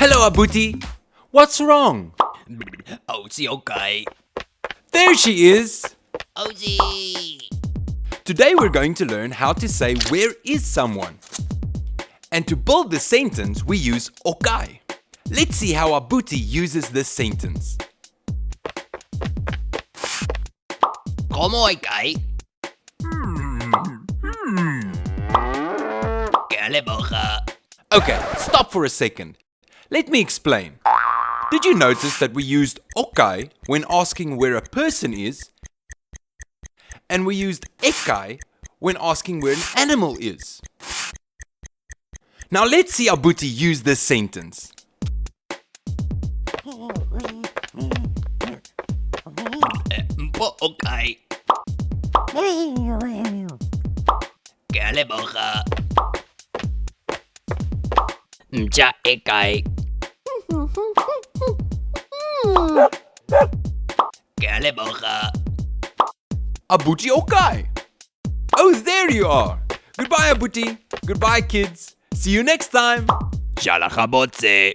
Hello, Abuti. What's wrong? Ozie, okay. There she is. Ozie. Today we're going to learn how to say where is someone. And to build this sentence, we use okai. Let's see how Abuti uses this sentence. ¿Cómo okay? ¿Qué le pasa? Okay, stop for a second. Let me explain. Did you notice that we used okai when asking where a person is? And we used ekai when asking where an animal is. Now let's see Abuti use this sentence. Okay. ¿Qué le pasa? Ya okay. ¿Qué le pasa? Abuti okai. Oh, there you are. Goodbye, Abuti. Goodbye, kids. See you next time. Shalachabotze.